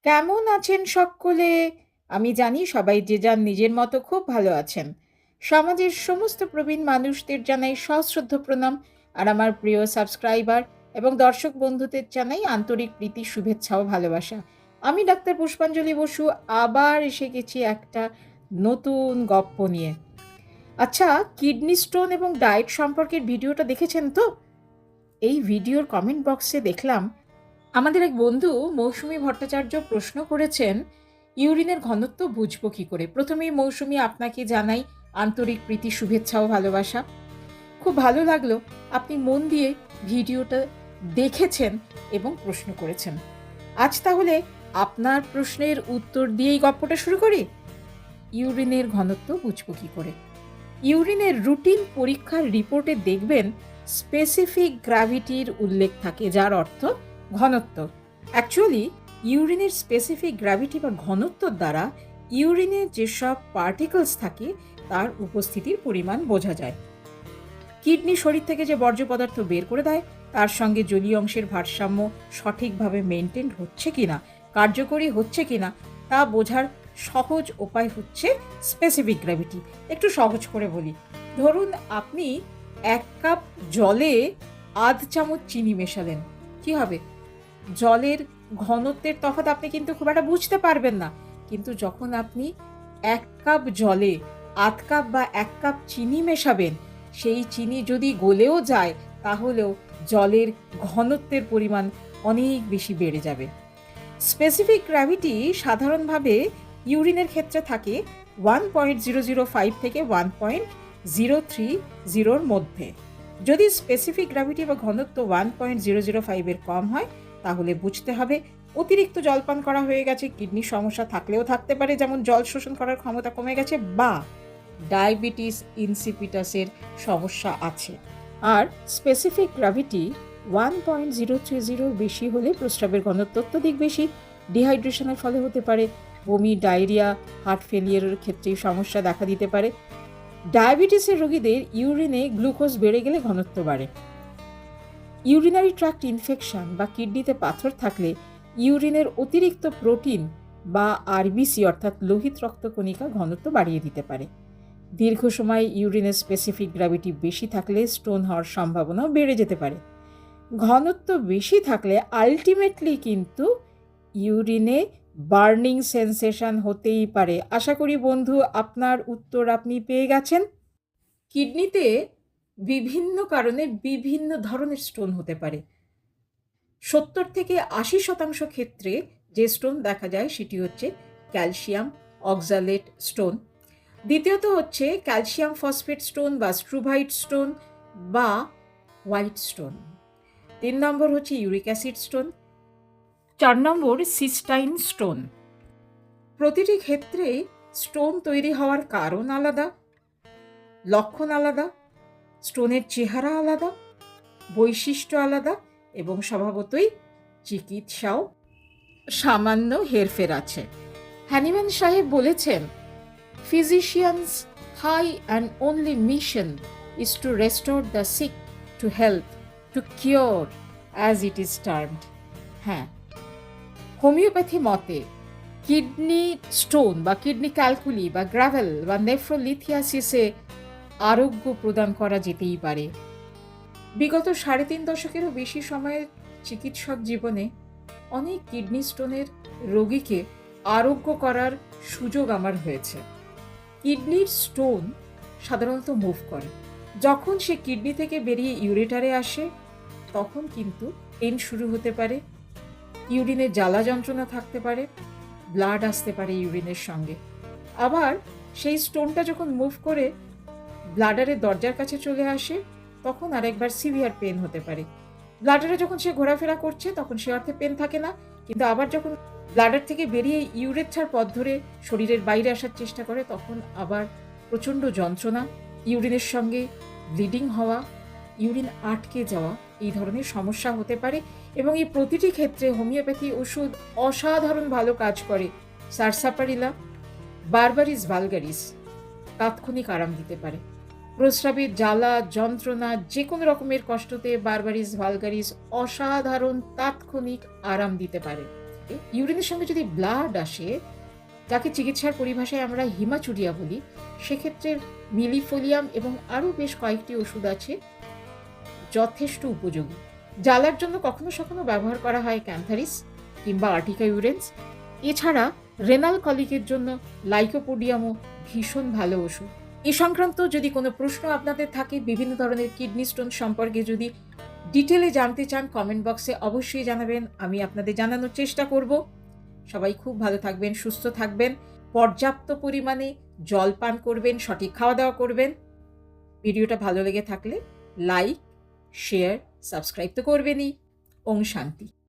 কেমন আছেন সকলে? আমি জানি সবাই যে যার নিজের মতো খুব ভালো আছেন। সমাজের সমস্ত প্রবীণ মানুষদের জানাই সশ্রদ্ধ প্রণাম, আর আমার প্রিয় সাবস্ক্রাইবার এবং দর্শক বন্ধুদের জানাই আন্তরিক প্রীতি, শুভেচ্ছা ও ভালোবাসা। আমি ডাক্তার পুষ্পাঞ্জলি বসু আবার এসে গেছি একটা নতুন গপ্প নিয়ে। আচ্ছা, কিডনি স্টোন এবং ডায়েট সম্পর্কের ভিডিওটা দেখেছেন তো? এই ভিডিওর কমেন্ট বক্সে দেখলাম আমাদের এক বন্ধু মৌসুমী ভট্টাচার্য প্রশ্ন করেছেন, ইউরিনের ঘনত্ব বুঝবো কি করে? প্রথমেই মৌসুমী, আপনাকে জানাই আন্তরিক প্রীতি, শুভেচ্ছা ও ভালোবাসা। খুব ভালো লাগলো আপনি মন দিয়ে ভিডিওটা দেখেছেন এবং প্রশ্ন করেছেন। আজ তাহলে আপনার প্রশ্নের উত্তর দিয়েই গল্পটা শুরু করি। ইউরিনের ঘনত্ব বুঝবো কি করে? ইউরিনের রুটিন পরীক্ষার রিপোর্টে দেখবেন স্পেসিফিক গ্র্যাভিটির উল্লেখ থাকে, যার অর্থ ঘনত্ব। অ্যাকচুয়ালি ইউরিনের স্পেসিফিক গ্র্যাভিটি বা ঘনত্বর দ্বারা ইউরিনে যেসব পার্টিকলস থাকে তার উপস্থিতির পরিমাণ বোঝা যায়। কিডনি শরীর থেকে যে বর্জ্য পদার্থ বের করে দেয় তার সঙ্গে জলীয় অংশের ভারসাম্য সঠিকভাবে মেনটেন হচ্ছে কিনা, কার্যকরী হচ্ছে কিনা তা বোঝার সহজ উপায় হচ্ছে স্পেসিফিক গ্র্যাভিটি। একটু সহজ করে বলি, ধরুন আপনি 1 কাপ জলে আধ চামচ চিনি মেশালেন, কি হবে? জলের ঘনত্বের তফাৎ আপনি কিন্তু খুব একটা বুঝতে পারবেন না, কিন্তু যখন আপনি 1 কাপ জলে আধ কাপ বা 1 কাপ চিনি মেশাবেন, সেই চিনি যদি গলেও যায় তাহলেও জলের ঘনত্বের পরিমাণ অনেক বেশি বেড়ে যাবে। স্পেসিফিক গ্র্যাভিটি সাধারণভাবে ইউরিনের ক্ষেত্রে থাকে 1.005 থেকে 1.030 মধ্যে। যদি স্পেসিফিক গ্র্যাভিটি বা ঘনত্ব 1.005 কম হয় তাহলে বুঝতে হবে অতিরিক্ত জলপান করা হয়ে গেছে, কিডনির সমস্যা থাকলেও থাকতে পারে, যেমন জল শোষণ করার ক্ষমতা কমে গেছে, বা ডায়াবেটিস ইনসিপিটাসের সমস্যা আছে। আর স্পেসিফিক গ্র্যাভিটি 1.030 বেশি হলে প্রস্রাবের ঘনত্ব অত্যধিক বেশি, ডিহাইড্রেশনের ফলে হতে পারে বমি, ডায়রিয়া, হার্ট ফেলিয়ারের ক্ষেত্রে সমস্যা দেখা দিতে পারে। ডায়াবেটিসের রোগীদের ইউরিনে গ্লুকোজ বেড়ে গেলে ঘনত্ব বাড়ে। ইউরিনারি ট্র্যাক্ট ইনফেকশন বা কিডনিতে পাথর থাকলে ইউরিনের অতিরিক্ত প্রোটিন বা আরবিসি অর্থাৎ লোহিত রক্তকণিকা ঘনত্ব বাড়িয়ে দিতে পারে। দীর্ঘ সময় ইউরিনের স্পেসিফিক গ্র্যাভিটি বেশি থাকলে স্টোন হওয়ার সম্ভাবনাও বেড়ে যেতে পারে। ঘনত্ব বেশি থাকলে আলটিমেটলি কিন্তু ইউরিনে বার্নিং সেন্সেশন হতেই পারে। আশা করি বন্ধু আপনার উত্তর আপনি পেয়ে গেছেন। কিডনিতে বিভিন্ন কারণে বিভিন্ন ধরনের স্টোন হতে পারে। 70 থেকে 80% ক্ষেত্রে যে স্টোন দেখা যায় সেটি হচ্ছে ক্যালসিয়াম অক্সালেট স্টোন। দ্বিতীয়ত হচ্ছে ক্যালসিয়াম ফসফেট স্টোন বা স্ট্রুভাইট স্টোন বা হোয়াইট স্টোন। 3 নম্বর হচ্ছে ইউরিক অ্যাসিড স্টোন। 4 নম্বর সিস্টাইন স্টোন। প্রতিটি ক্ষেত্রে স্টোন তৈরি হওয়ার কারণ আলাদা, লক্ষণ আলাদা, স্টোনের চেহারা আলাদা, বৈশিষ্ট্য আলাদা এবং স্বভাবতই চিকিৎসাও সামান্য হেরফের আছে। হ্যানিম্যান সাহেব বলেছেন, physicians' high and only mission is to restore the sick to health, to cure as it is termed. হ্যাঁ, হোমিওপ্যাথি মতে কিডনি স্টোন বা কিডনি ক্যালকুলি বা গ্রাভেল বা নেফ্রোলিথিয়াসিসে আরোগ্য প্রদান করা যেতেই পারে। বিগত 3.5 দশকেরও বেশি সময়ের চিকিৎসক জীবনে অনেক কিডনি স্টোনের রোগীকে আরোগ্য করার সুযোগ আমার হয়েছে। কিডনির স্টোন সাধারণত মুভ করে, যখন সে কিডনি থেকে বেরিয়ে ইউরেটারে আসে তখন কিন্তু পেন শুরু হতে পারে, ইউরিনে জ্বালা যন্ত্রণা থাকতে পারে, ব্লাড আসতে পারে ইউরিনের সঙ্গে। আবার সেই স্টোনটা যখন মুভ করে ব্লাডারের দরজার কাছে চলে আসে তখন আরেকবার সিভিয়ার পেন হতে পারে। ব্লাডারে যখন সে ঘোরাফেরা করছে তখন সে অর্থে পেন থাকে না, কিন্তু আবার যখন ব্লাডার থেকে বেরিয়ে ইউরেথ্রার পথ ধরে শরীরের বাইরে আসার চেষ্টা করে তখন আবার প্রচণ্ড যন্ত্রণা, ইউরিনের সঙ্গে ব্লিডিং হওয়া, ইউরিন আটকে যাওয়া, এই ধরনের সমস্যা হতে পারে। এবং এই প্রতিটি ক্ষেত্রে হোমিওপ্যাথি ওষুধ অসাধারণ ভালো কাজ করে। সারসাপারিলা, বারবারিস ভালগারিস তাৎক্ষণিক আরাম দিতে পারে। প্রস্রাবের জ্বালা যন্ত্রণা যে কোনো রকমের কষ্টতে বারবারিস ভালগারিস অসাধারণ তাৎক্ষণিক আরাম দিতে পারে। ইউরিনের সঙ্গে যদি ব্লাড আসে, যাকে চিকিৎসার পরিভাষায় আমরা হিমাচুরিয়া বলি, সেক্ষেত্রে মিলিফোলিয়াম এবং আরও বেশ কয়েকটি ওষুধ আছে যথেষ্ট উপযোগী। জ্বালার জন্য কখনো সখনো ব্যবহার করা হয় ক্যান্থারিস কিংবা আর্টিকা ইউরেন্স। এছাড়া রেনাল কলিকের জন্য লাইকোপোডিয়ামও ভীষণ ভালো ওষুধ। এ সংক্রান্ত যদি কোনো প্রশ্ন আপনাদের থাকে, বিভিন্ন ধরনের কিডনি স্টোন সম্পর্কে যদি ডিটেলে জানতে চান, কমেন্ট বক্সে অবশ্যই জানাবেন, আমি আপনাদের জানানোর চেষ্টা করব। সবাই খুব ভালো থাকবেন, সুস্থ থাকবেন, পর্যাপ্ত পরিমাণে জল পান করবেন, সঠিক খাওয়া দাওয়া করবেন। ভিডিওটা ভালো লেগে থাকলে লাইক, শেয়ার, সাবস্ক্রাইব তো করবেনই। ওম শান্তি।